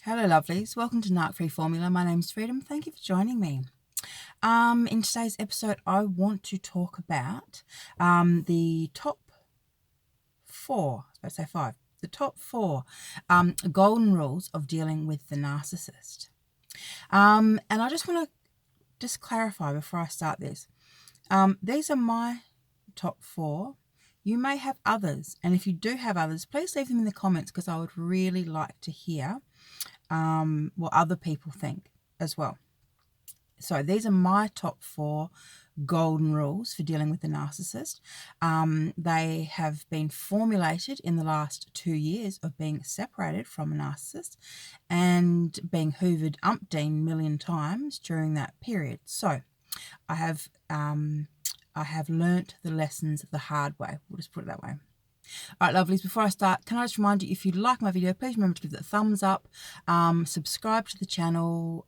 Hello lovelies, welcome to NARC Free Formula. My name's Freedom. Thank you for joining me. In today's episode, I want to talk about the top four, I was about to say five, the top four golden rules of dealing with the narcissist. And I just want to clarify before I start this. These are my top four. You may have others, and if you do have others, please leave them in the comments because I would really like to hear what other people think as well. So these are my top four golden rules for dealing with the narcissist. They have been formulated in the last 2 years of being separated from a narcissist and being hoovered umpteen million times during that period. So I have learnt the lessons the hard way. We'll just put it that way. All right, lovelies, before I start, can I just remind you, if you like my video, please remember to give it a thumbs up, subscribe to the channel,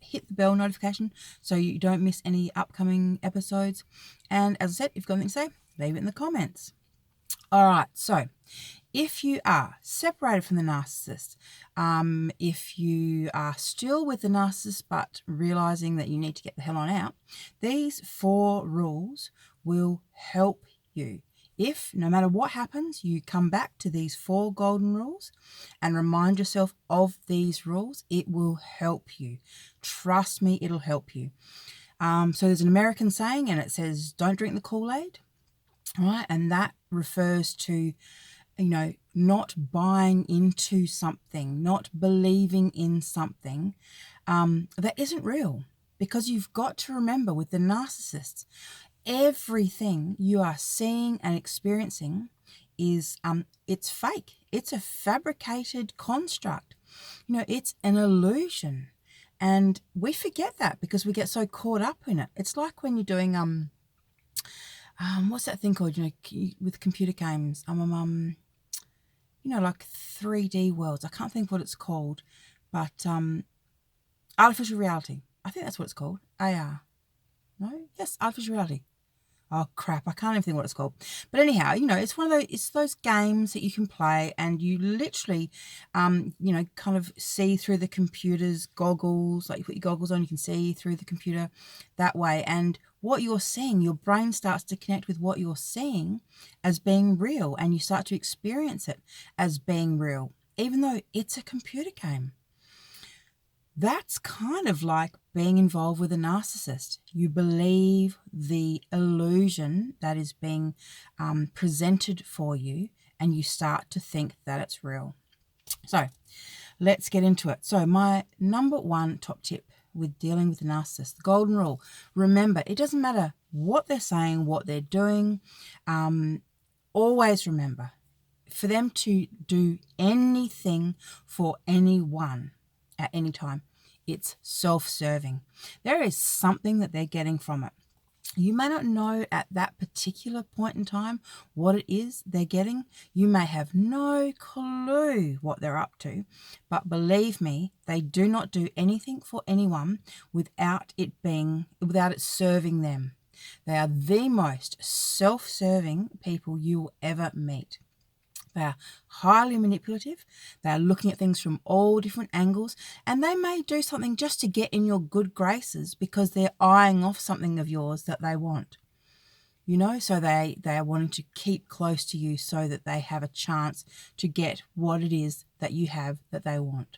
hit the bell notification so you don't miss any upcoming episodes. And as I said, if you've got anything to say, leave it in the comments. All right, so if you are separated from the narcissist, if you are still with the narcissist but realizing that you need to get the hell on out, these 4 rules will help you. If, no matter what happens, you come back to these 4 golden rules and remind yourself of these rules, it will help you. Trust me, it'll help you. So there's an American saying, and it says, don't drink the Kool-Aid, right? And that refers to, not buying into something, not believing in something that isn't real. Because you've got to remember, with the narcissists, everything you are seeing and experiencing is it's fake. It's a fabricated construct. It's an illusion, and we forget that because we get so caught up in it. It's like when you're doing what's that thing called? With computer games, like 3D worlds. I can't think what it's called, but artificial reality. I think that's what it's called. AR. No? Yes, artificial reality. Oh crap, I can't even think what it's called. But anyhow, it's one of those games that you can play and you literally, kind of see through the computer's goggles. Like you put your goggles on, you can see through the computer that way. And what you're seeing, your brain starts to connect with what you're seeing as being real, and you start to experience it as being real, even though it's a computer game. That's kind of like being involved with a narcissist. You believe the illusion that is being presented for you, and you start to think that it's real. So let's get into it. So my number 1 top tip with dealing with the narcissist, the golden rule. Remember, it doesn't matter what they're saying, what they're doing. Always remember, for them to do anything for anyone at any time, it's self-serving. There is something that they're getting from it. You may not know at that particular point in time what it is they're getting. You may have no clue what they're up to, but believe me, they do not do anything for anyone without it serving them. They are the most self-serving people you will ever meet. They are highly manipulative. They are looking at things from all different angles, and they may do something just to get in your good graces because they're eyeing off something of yours that they want. So they are wanting to keep close to you so that they have a chance to get what it is that you have that they want.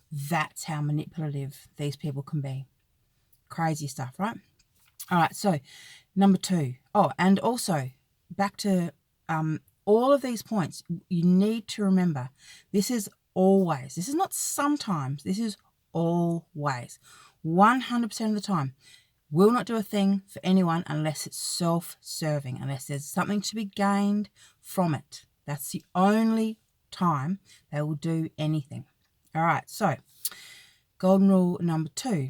That's how manipulative these people can be. Crazy stuff, right? All right, so number 2. Oh, and also back to all of these points, you need to remember, this is always, this is not sometimes, this is always, 100% of the time, will not do a thing for anyone unless it's self-serving, unless there's something to be gained from it. That's the only time they will do anything. All right, so golden rule number 2.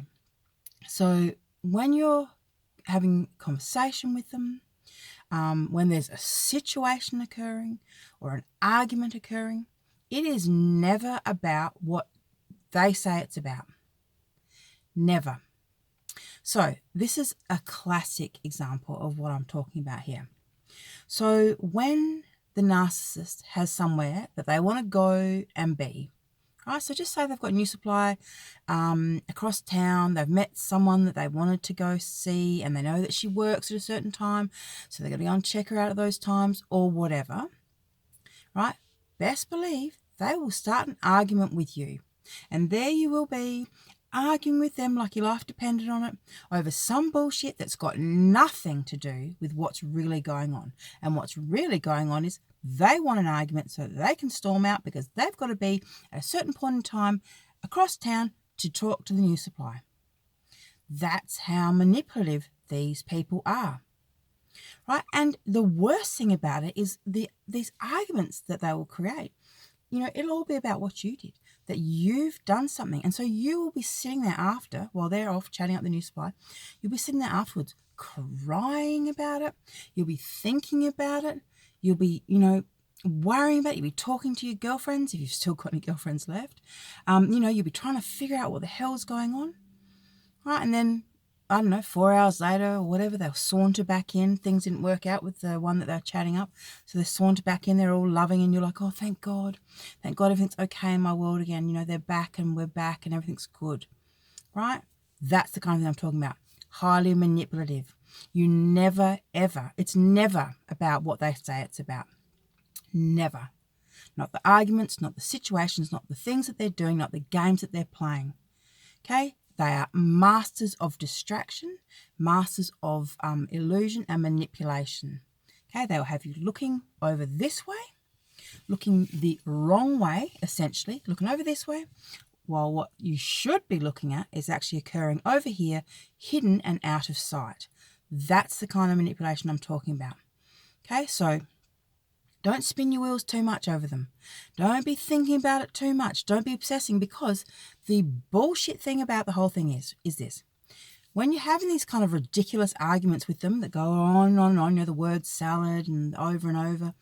So when you're having conversation with them, when there's a situation occurring or an argument occurring, it is never about what they say it's about. Never. So this is a classic example of what I'm talking about here. So when the narcissist has somewhere that they want to go and be, Right, so just say they've got a new supply across town. They've met someone that they wanted to go see, and they know that she works at a certain time, so they're going to go and check her out at those times or whatever. Right? Best believe they will start an argument with you, and there you will be arguing with them like your life depended on it over some bullshit that's got nothing to do with what's really going on. And what's really going on is they want an argument so that they can storm out because they've got to be at a certain point in time across town to talk to the new supply. That's how manipulative these people are. Right? And the worst thing about it is these arguments that they will create. It'll all be about what you did, that you've done something. And so you will be sitting there after, while they're off chatting up the new supply, you'll be sitting there afterwards crying about it. You'll be thinking about it. You'll be, worrying about it. You'll be talking to your girlfriends, if you've still got any girlfriends left. You'll be trying to figure out what the hell's going on. Right? And then, 4 hours later or whatever, they'll saunter back in. Things didn't work out with the one that they're chatting up. So they saunter back in, they're all loving, and you're like, oh, thank God. Thank God everything's okay in my world again. They're back and we're back and everything's good. Right? That's the kind of thing I'm talking about. Highly manipulative. You never, ever, it's never about what they say it's about. Never. Not the arguments, not the situations, not the things that they're doing, not the games that they're playing. Okay? They are masters of distraction, masters of illusion and manipulation. Okay, they'll have you looking over this way, looking the wrong way, essentially, looking over this way, while what you should be looking at is actually occurring over here, hidden and out of sight. That's the kind of manipulation I'm talking about. Okay, so don't spin your wheels too much over them. Don't be thinking about it too much. Don't be obsessing, because the bullshit thing about the whole thing is this. When you're having these kind of ridiculous arguments with them that go on and on and on, the word salad and over,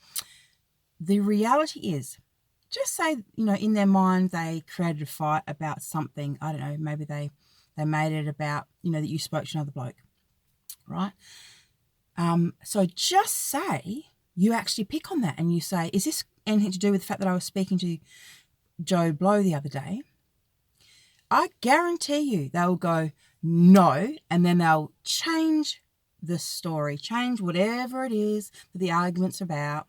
the reality is, just say, in their mind they created a fight about something. I don't know, maybe they made it about, that you spoke to another bloke, right? So just say you actually pick on that and you say, is this anything to do with the fact that I was speaking to Joe Blow the other day? I guarantee you they'll go, no, and then they'll change the story, change whatever it is that the argument's about.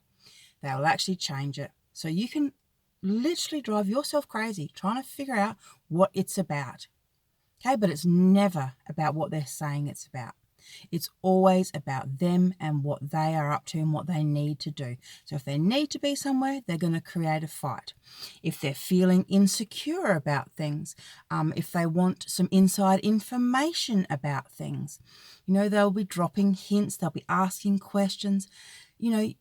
They'll actually change it. So you can literally drive yourself crazy trying to figure out what it's about. Okay, but it's never about what they're saying it's about. It's always about them and what they are up to and what they need to do. So if they need to be somewhere, they're going to create a fight. If they're feeling insecure about things, if they want some inside information about things, they'll be dropping hints, they'll be asking questions. You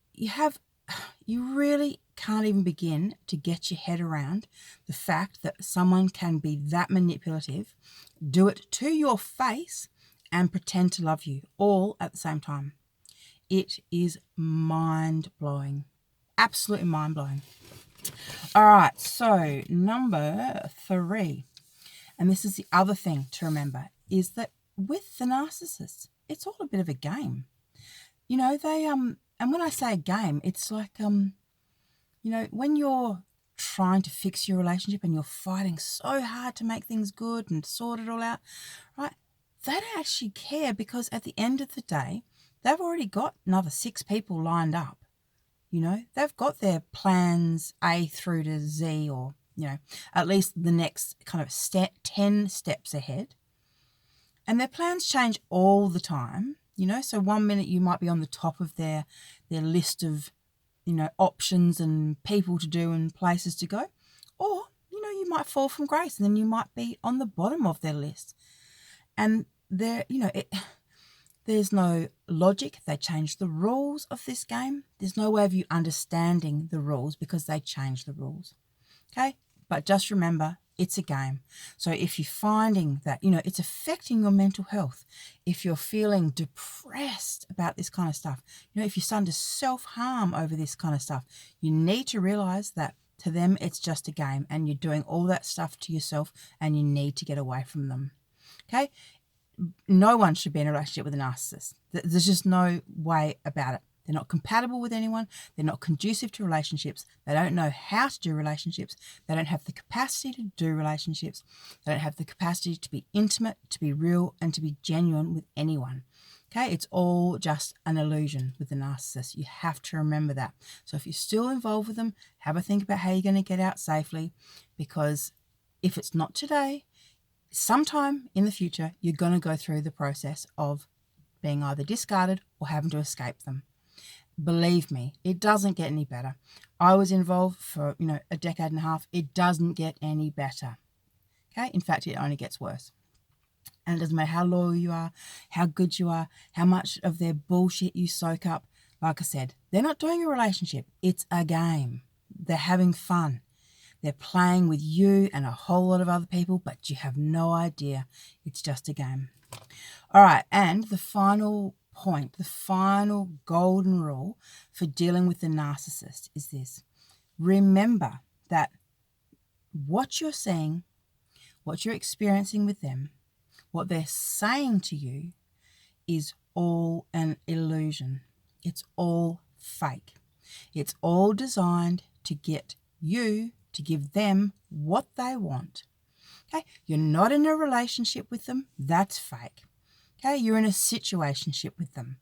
really can't even begin to get your head around the fact that someone can be that manipulative, do it to your face, and pretend to love you all at the same time. It is mind-blowing. Absolutely mind-blowing. All right, so number 3, and this is the other thing to remember, is that with the narcissist, it's all a bit of a game. They and when I say a game, it's like when you're trying to fix your relationship and you're fighting so hard to make things good and sort it all out, right? They don't actually care, because at the end of the day, they've already got another 6 people lined up. They've got their plans A through to Z, or, at least the next kind of 10 steps ahead. And their plans change all the time. So one minute you might be on the top of their list of, options and people to do and places to go. Or, you might fall from grace and then you might be on the bottom of their list. And there's no logic. They change the rules of this game. There's no way of you understanding the rules because they change the rules. Okay? But just remember, it's a game. So if you're finding that, it's affecting your mental health, if you're feeling depressed about this kind of stuff, if you're starting to self-harm over this kind of stuff, you need to realize that to them, it's just a game and you're doing all that stuff to yourself and you need to get away from them. Okay? No one should be in a relationship with a narcissist. There's just no way about it. They're not compatible with anyone. They're not conducive to relationships. They don't know how to do relationships. They don't have the capacity to do relationships. They don't have the capacity to be intimate, to be real, and to be genuine with anyone. Okay, it's all just an illusion with the narcissist. You have to remember that. So if you're still involved with them, have a think about how you're going to get out safely, because if it's not today, sometime in the future, you're going to go through the process of being either discarded or having to escape them. Believe me, it doesn't get any better. I was involved for, a decade and a half. It doesn't get any better. Okay, in fact, it only gets worse. And it doesn't matter how loyal you are, how good you are, how much of their bullshit you soak up. Like I said, they're not doing a relationship. It's a game. They're having fun. They're playing with you and a whole lot of other people, but you have no idea. It's just a game. All right, and the final point, the final golden rule for dealing with the narcissist is this. Remember that what you're seeing, what you're experiencing with them, what they're saying to you is all an illusion. It's all fake. It's all designed to get you to give them what they want. Okay, you're not in a relationship with them. That's fake. Okay, you're in a situationship with them.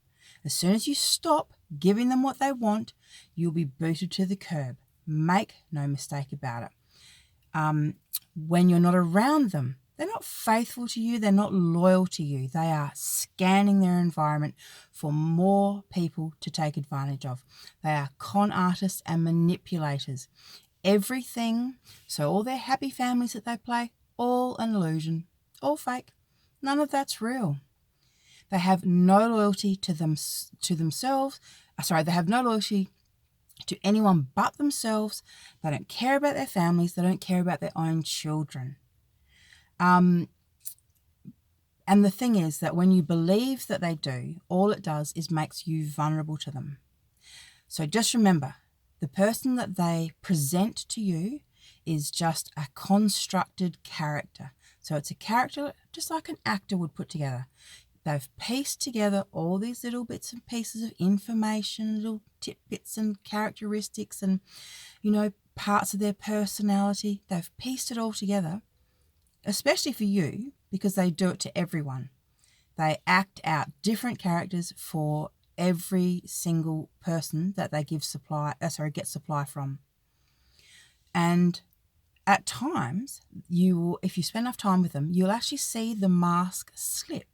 As soon as you stop giving them what they want, you'll be booted to the curb. Make no mistake about it. When you're not around them, they're not faithful to you. They're not loyal to you. They are scanning their environment for more people to take advantage of. They are con artists and manipulators. Everything, so all their happy families that they play, all an illusion, all fake. None of that's real. They have no loyalty to themselves. They have no loyalty to anyone but themselves. They don't care about their families. They don't care about their own children. And the thing is that when you believe that they do, all it does is makes you vulnerable to them. So just remember, the person that they present to you is just a constructed character. So it's a character just like an actor would put together. They've pieced together all these little bits and pieces of information, little tidbits and characteristics and, parts of their personality. They've pieced it all together, especially for you, because they do it to everyone. They act out different characters for every single person that they get supply from. And at times, if you spend enough time with them, you'll actually see the mask slip.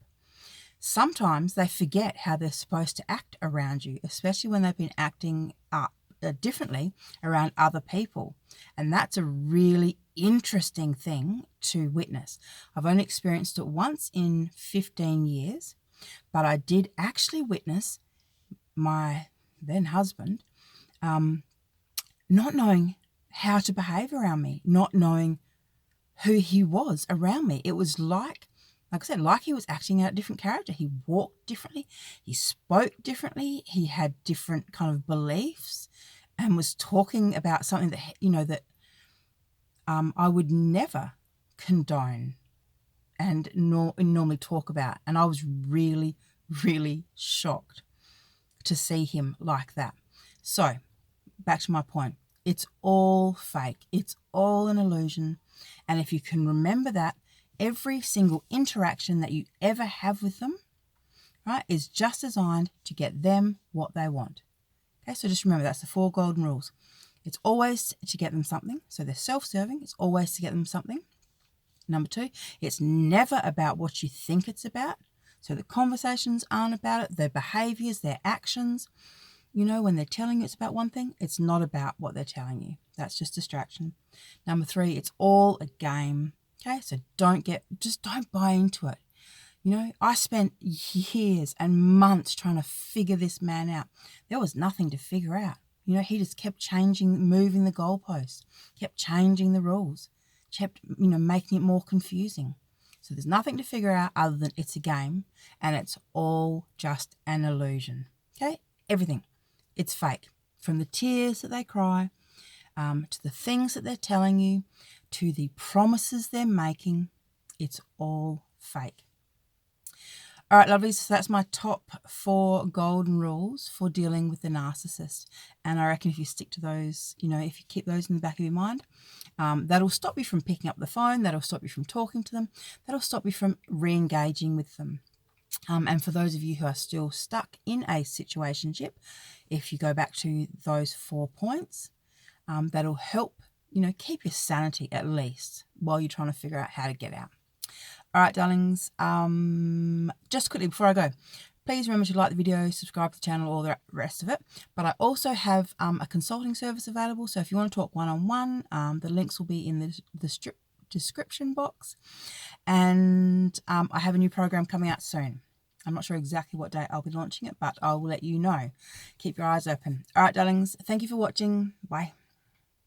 Sometimes they forget how they're supposed to act around you, especially when they've been acting up differently around other people. And that's a really interesting thing to witness. I've only experienced it once in 15 years, but I did actually witness my then husband not knowing how to behave around me, not knowing who he was around me. It was like I said, like he was acting out a different character. He walked differently. He spoke differently. He had different kind of beliefs and was talking about something that, I would never condone and normally talk about. And I was really, really shocked to see him like that. So back to my point. It's all fake. It's all an illusion. And if you can remember that, every single interaction that you ever have with them, right, is just designed to get them what they want. Okay, so just remember that's the 4 golden rules. It's always to get them something. So they're self-serving. It's always to get them something. Number 2, it's never about what you think it's about. So the conversations aren't about it. Their behaviors, their actions. When they're telling you it's about one thing, it's not about what they're telling you. That's just distraction. Number 3, it's all a game. Okay, so don't buy into it. I spent years and months trying to figure this man out. There was nothing to figure out. He just kept moving the goalposts, kept changing the rules, kept, making it more confusing. So there's nothing to figure out other than it's a game and it's all just an illusion. Okay, everything. It's fake. From the tears that they cry, to the things that they're telling you, to the promises they're making, it's all fake. All right, lovelies. So that's my top 4 golden rules for dealing with the narcissist. And I reckon if you stick to those, if you keep those in the back of your mind, that'll stop you from picking up the phone. That'll stop you from talking to them. That'll stop you from re-engaging with them. And for those of you who are still stuck in a situationship, if you go back to those 4 points, that'll help, keep your sanity at least while you're trying to figure out how to get out. All right, darlings, just quickly before I go, please remember to like the video, subscribe to the channel, all the rest of it. But I also have a consulting service available. So if you want to talk one-on-one, the links will be in the description box. And I have a new program coming out soon. I'm not sure exactly what date I'll be launching it, but I will let you know. Keep your eyes open. All right, darlings, thank you for watching. Bye.